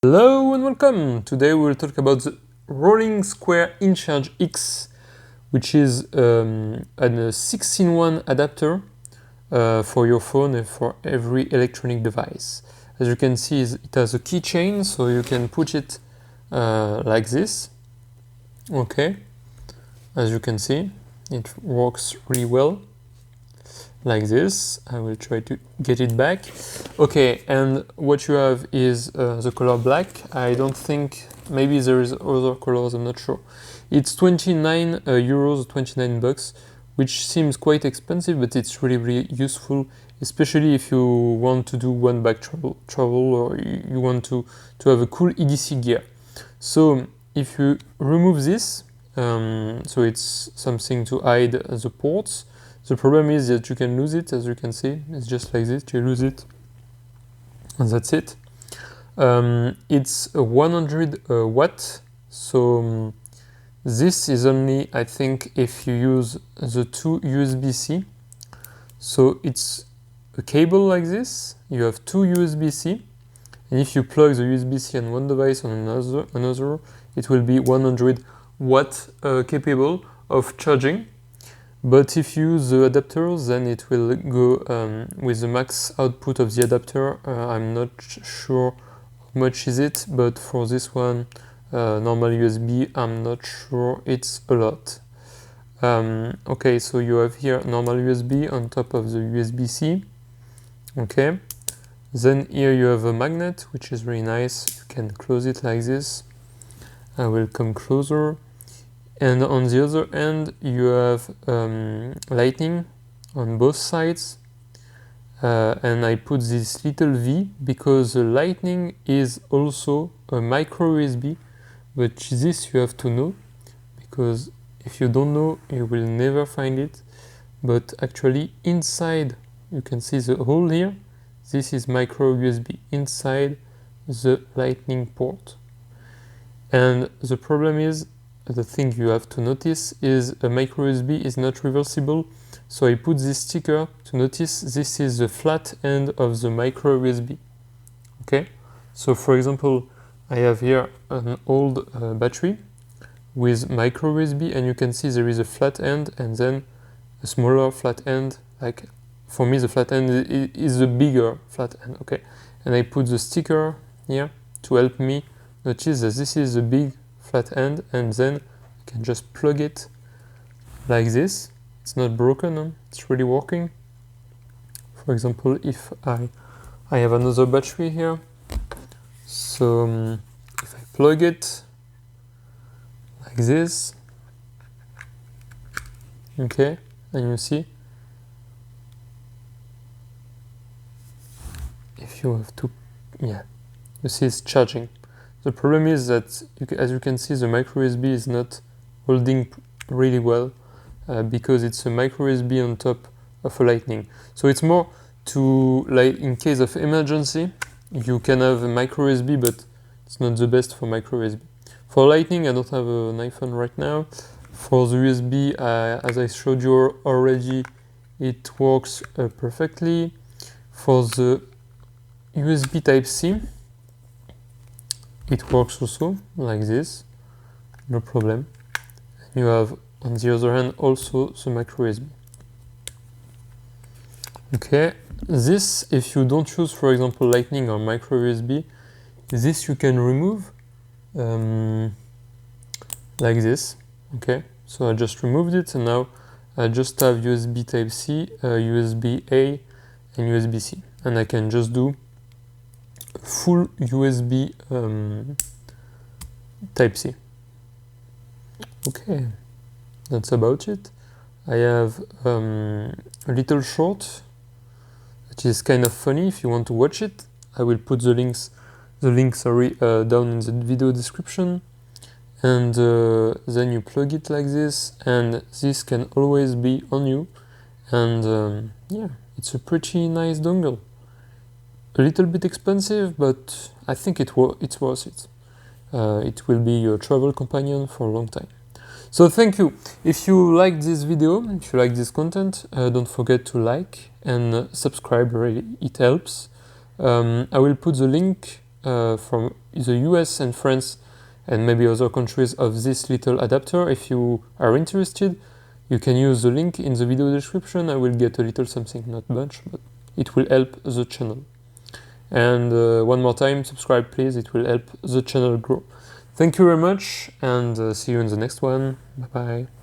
Hello and welcome! Today we'll talk about the rolling square Incharge X, which is a 6-in-1 adapter for your phone and for every electronic device. As you can see, it has a keychain, so you can put it like this. Okay, as you can see, it works really well. Like this. I will try to get it back. Okay, and what you have is the color black. I don't think, maybe there is other colors, I'm not sure. It's 29 euros, 29 bucks, which seems quite expensive, but it's really useful, especially if you want to do one bag travel or you want to have a cool EDC gear. So if you remove this, so it's something to hide the ports. The problem is that you can lose it, as you can see. It's just like this, you lose it, and that's it. It's a 100 watt, so this is only, I think, if you use the two USB-C. So it's a cable like this, you have two USB-C, and if you plug the USB-C on one device on another, it will be 100 watt capable of charging. But if you use the adapters, then it will go with the max output of the adapter. I'm not sure how much is it, but for this one, normal USB, I'm not sure it's a lot. Okay, so you have here normal USB on top of the USB-C. Okay, then here you have a magnet, which is really nice. You can close it like this. I will come closer. And on the other end, you have lightning on both sides. And I put this little V because the lightning is also a micro USB, but this you have to know, because if you don't know, you will never find it. But actually inside, you can see the hole here. This is micro USB inside the lightning port. And the problem is, the thing you have to notice is a micro USB is not reversible, so I put this sticker to notice this is the flat end of the micro USB. Okay, so for example, I have here an old battery with micro USB, and you can see there is a flat end and then a smaller flat end. Like for me, the flat end is the bigger flat end. Okay, and I put the sticker here to help me notice that this is the big flat end, and then you can just plug it like this. It's not broken, huh? It's really working. For example, if I have another battery here, so if I plug it like this, okay, and you see, if you have to, yeah, you see it's charging. The problem is that, as you can see, the micro USB is not holding really well because it's a micro USB on top of a lightning. So it's more to, like, in case of emergency, you can have a micro USB, but it's not the best for micro USB. For lightning, I don't have an iPhone right now. For the USB, as I showed you already, it works perfectly. For the USB Type-C, it works also like this, no problem. You have on the other hand also the micro USB. Okay, this, if you don't use, for example, lightning or micro USB, this you can remove like this. Okay, so I just removed it, and now I just have USB Type-C, USB-A, and USB-C, and I can just do full USB Type-C. Okay, that's about it. I have a little short, which is kind of funny. If you want to watch it, I will put the link down in the video description. And then you plug it like this, and this can always be on you. And yeah, it's a pretty nice dongle. A little bit expensive, but I think it's worth it. It will be your travel companion for a long time. So thank you. If you like this video, if you like this content, don't forget to like and subscribe, really, it helps. I will put the link from the US and France and maybe other countries of this little adapter. If you are interested, you can use the link in the video description. I will get a little something, not much, but it will help the channel. And one more time, subscribe please, it will help the channel grow. Thank you very much, and see you in the next one. Bye bye.